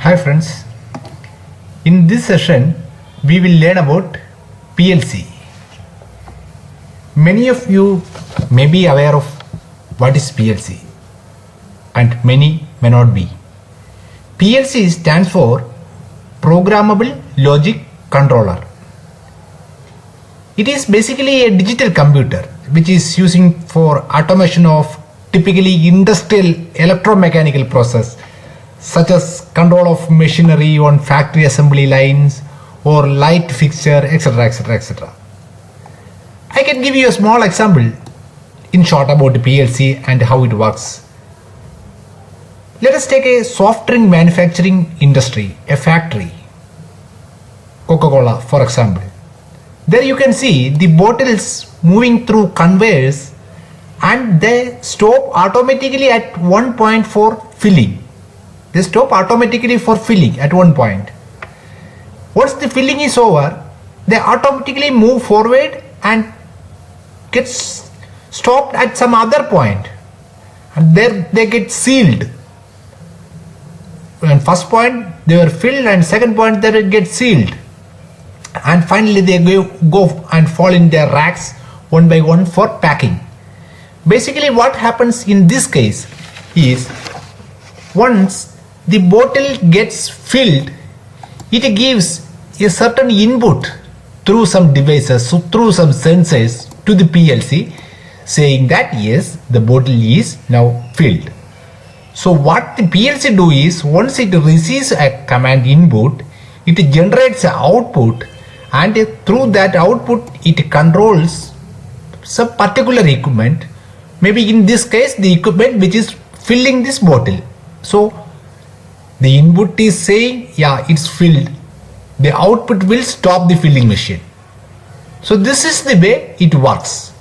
Hi friends, in this session we will learn about PLC. Many of you may be aware of what is PLC and many may not be. PLC stands for Programmable Logic Controller. It is basically a digital computer which is using for automation of typically industrial electromechanical process such as control of machinery on factory assembly lines or light fixture, etc, etc, etc. I can give you a small example in short about PLC and how it works. Let us take a soft drink manufacturing industry, a factory, Coca-Cola for example. There you can see the bottles moving through conveyors and they stop automatically at one point for filling. They stop automatically for filling at one point. Once the filling is over, they automatically move forward and gets stopped at some other point, and there they get sealed. And first point they were filled and second point they will get sealed, and finally they go and fall in their racks one by one for packing. Basically what happens in this case is once the bottle gets filled, it gives a certain input through some devices, so through some sensors to the PLC saying that yes, the bottle is now filled. So what the PLC do is once it receives a command input, it generates an output, and through that output it controls some particular equipment, maybe in this case the equipment which is filling this bottle. So the input is saying yeah, it's filled, the output will stop the filling machine. So this is the way it works.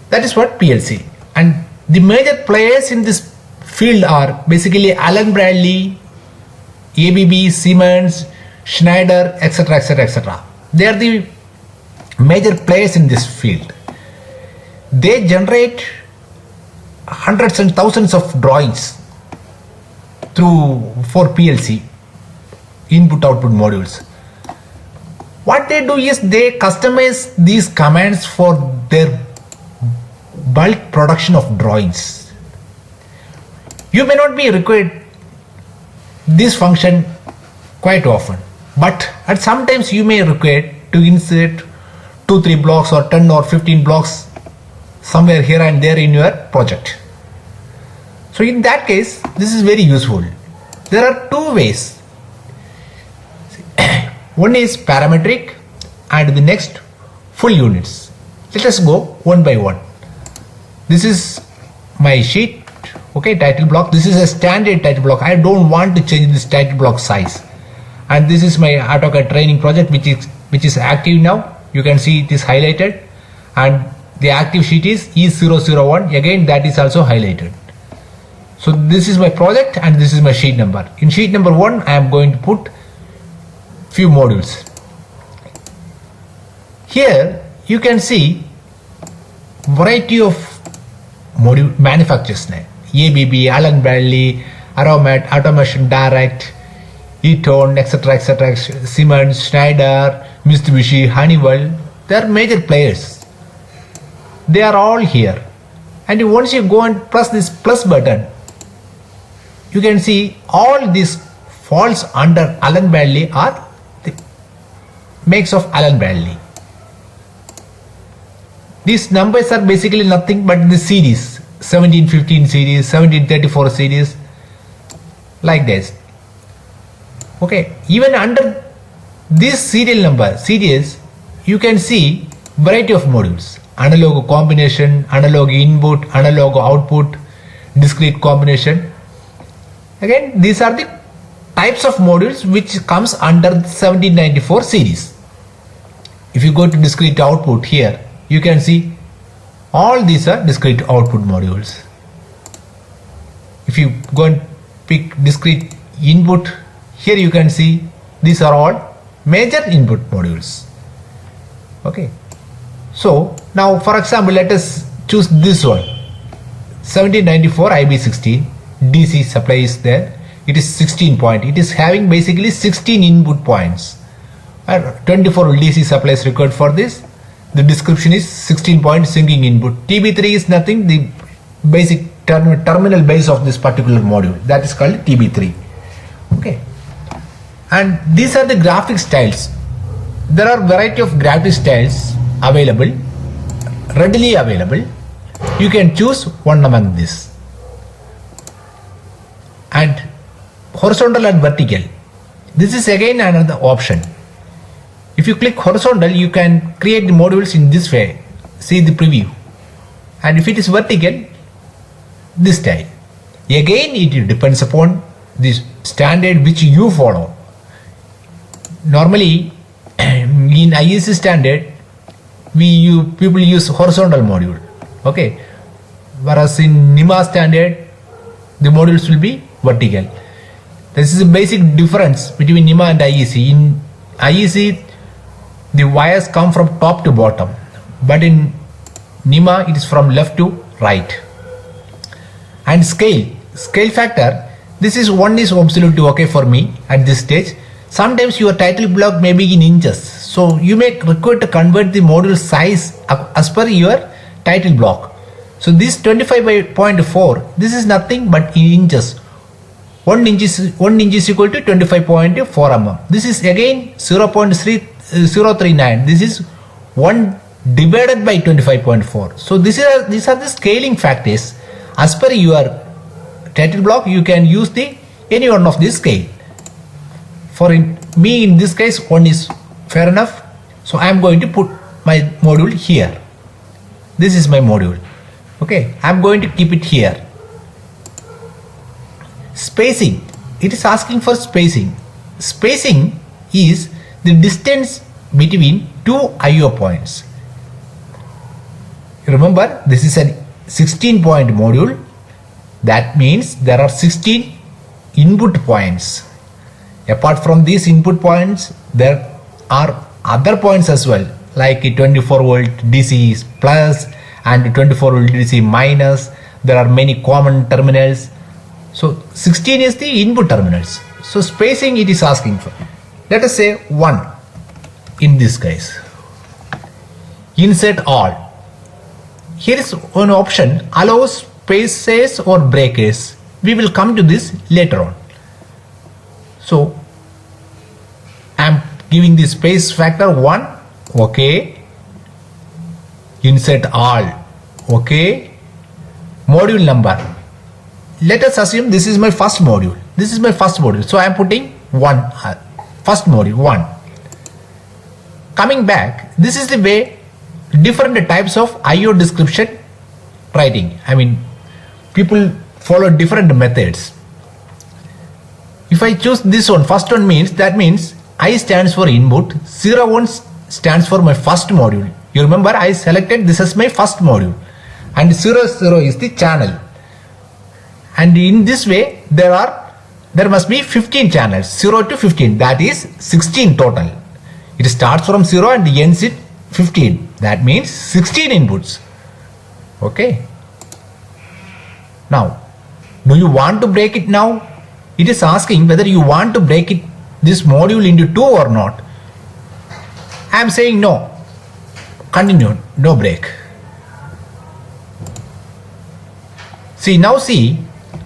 That is what PLC. And the major players in this field are basically Allen Bradley, ABB, Siemens, Schneider, etc, etc, etc. They are the major players in this field. They generate hundreds and thousands of drawings for PLC input output modules. What they do is they customize these commands for their bulk production of drawings. You may not be required this function quite often, but at sometimes you may require to insert 2-3 blocks or 10 or 15 blocks somewhere here and there in your project. So in that case this is very useful. There are two ways. One is parametric and the next full units. Let us go one by one. This is my sheet, okay, title block. This is a standard title block. I don't want to change this title block size. And this is my AutoCAD training project which is active now. You can see it is highlighted, and the active sheet is E001. Again that is also highlighted. So this is my project and this is my sheet number. In sheet number 1 I am going to put few modules. Here you can see variety of module manufacturers name. ABB, Allen Bradley, Aromat, Automation Direct, Eaton, etc, etc, Siemens, Schneider, Mitsubishi, Honeywell. They are major players. They are all here. And once you go and press this plus button, you can see all this falls under Allen Bradley or the makes of Allen Bradley. These numbers are basically nothing but the series, 1715 series, 1734 series, like this. Okay, even under this serial number series you can see variety of modules: analog combination, analog input, analog output, discrete combination. Again, these are the types of modules which comes under the 1794 series. If you go to discrete output here, you can see all these are discrete output modules. If you go and pick discrete input, here you can see these are all major input modules. Okay, so now for example let us choose this one, 1794 IB16 DC supply is there, it is 16 point. It is having basically 16 input points. 24 volt DC supply is required for this. The description is 16 point sinking input. TB3 is nothing, the basic terminal base of this particular module, that is called TB3. Okay, and these are the graphic styles. There are variety of graphic styles available, readily available. You can choose one among this. And horizontal and vertical, this is again another option. If you click horizontal, you can create the modules in this way. See the preview. And if it is vertical, this style. Again, it depends upon the standard which you follow. Normally, in IEC standard, people use horizontal module. Okay. Whereas in NIMA standard, the modules will be vertical. This is a basic difference between NIMA and IEC. In IEC, the wires come from top to bottom, but in NIMA it is from left to right. And scale factor, this is one is absolutely okay for me at this stage. Sometimes your title block may be in inches, so you may require to convert the module size as per your title block. So this 25.4, this is nothing but in inches. 1 inch is equal to 25.4 mm. This is again 0.039. This is 1 divided by 25.4. So these are the scaling factors. As per your title block, you can use any one of this scale. For me, in this case, 1 is fair enough. So I am going to put my module here. This is my module. Okay, I am going to keep it here. Spacing, it is asking for spacing. Spacing is the distance between two IO points. Remember, this is a 16 point module. That means there are 16 input points. Apart from these input points, there are other points as well, like 24 volt DC plus and 24 volt DC minus. There are many common terminals. So 16 is the input terminals. So spacing it is asking for. Let us say 1 in this case. Insert all. Here is one option, allow spaces or breakers. We will come to this later on. So I am giving the space factor 1. Okay. Insert all. Okay. Module number. Let us assume this is my first module. This is my first module. So I am putting 1. First module 1. Coming back, this is the way different types of IO description writing. I mean, people follow different methods. If I choose this one, first one means, that means I stands for input, 01 stands for my first module. You remember I selected this as my first module, and 00 is the channel. And in this way there must be 15 channels, 0 to 15, that is 16 total. It starts from 0 and ends at 15. That means 16 inputs. Okay. Now, do you want to break it now? It is asking whether you want to break it, this module, into 2 or not. I am saying no. Continue, no break. See,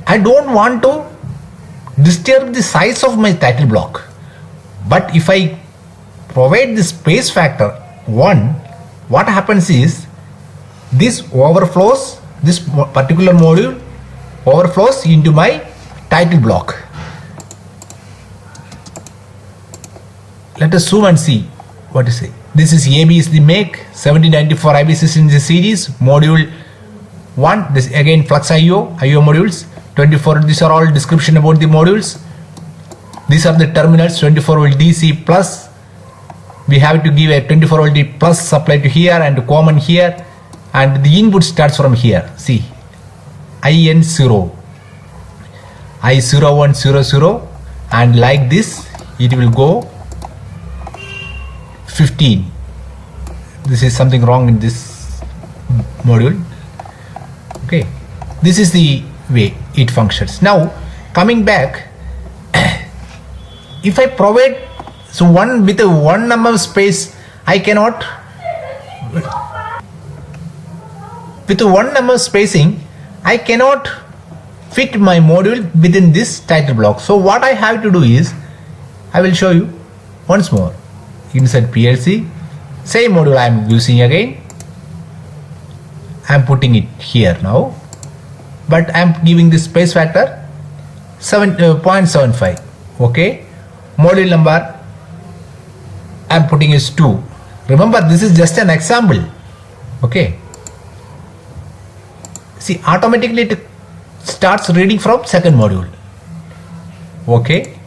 I don't want to disturb the size of my title block. But if I provide the space factor 1, what happens is this overflows, this particular module overflows into my title block. Let us zoom and see what is it. This is AB is the make, 7094 IBCs in the series, module 1, this again Plc Io modules, 24, these are all description about the modules. These are the terminals, 24 volt DC plus, we have to give a 24 volt plus supply to here and common here, and the input starts from here. See, IN0, I0100, and like this it will go 15. This is something wrong in this module. Okay, this is the way it functions. Now coming back, if I provide so one with a 1 mm space, I cannot with 1 mm spacing I cannot fit my module within this title block. So what I have to do is, I will show you once more. Insert PLC, same module I am using again. I am putting it here now, but I am giving the space factor 0.75. Okay, module number I am putting is 2. Remember, this is just an example. Okay, see, automatically it starts reading from second module. Okay,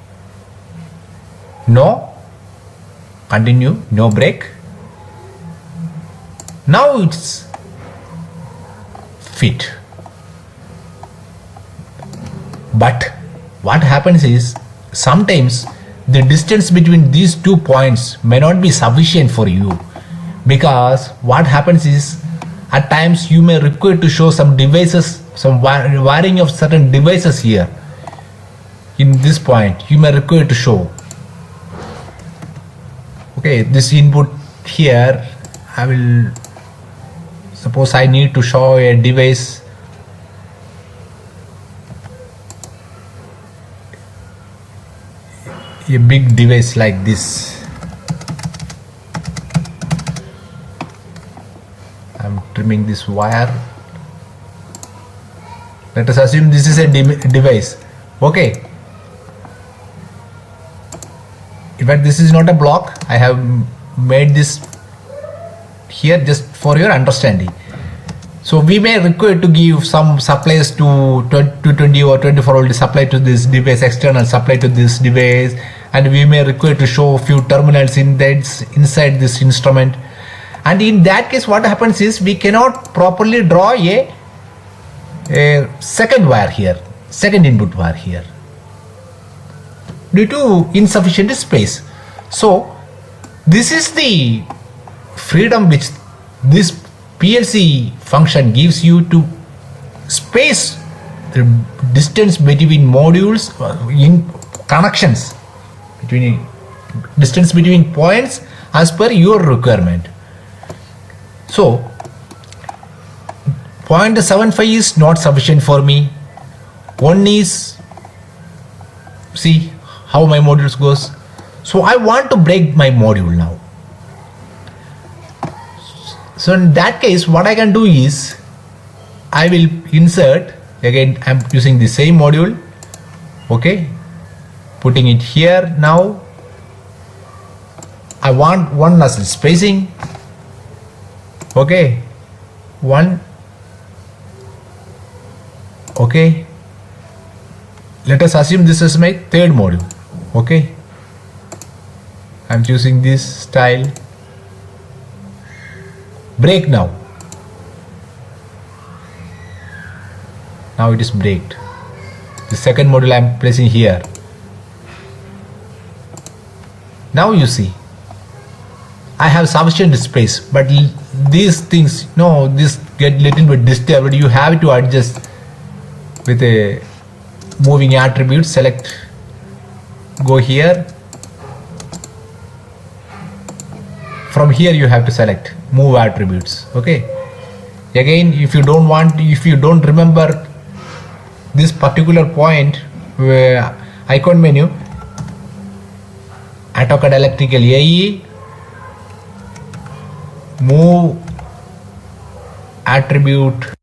no, continue, no break. Now it's fit. But what happens is, sometimes the distance between these 2 points may not be sufficient for you, because what happens is, at times you may require to show some devices, some wiring of certain devices here. In this point you may require to show. Okay, this input here, I will suppose I need to show a device. A big device like this. I'm trimming this wire. Let us assume this is a device. Okay, in fact this is not a block. I have made this here just for your understanding. So we may require to give some supplies to 220 or 24 volt supply to this device, external supply to this device, and we may require to show a few terminals inside this instrument. And in that case, what happens is, we cannot properly draw a second wire here, second input wire here, due to insufficient space. So this is the freedom which this PLC function gives you to space the distance between modules, in connections between distance between points as per your requirement. So 0.75 is not sufficient for me. 1 is, see how my modules goes. So I want to break my module now. So in that case, what I can do is, I will insert, again I am using the same module. Okay, putting it here now. I want 1 as spacing. Okay, 1. Okay, let us assume this is my third module. Okay, I am choosing this style. Break now. Now it is braked. The second module I am placing here. Now you see, I have sufficient space, but these things, no, this get little bit disturbed. You have to adjust with a moving attribute. Select, go here. From here you have to select move attributes. Okay, again, if you don't remember this particular point, where icon menu, AutoCAD electrical AE, move attribute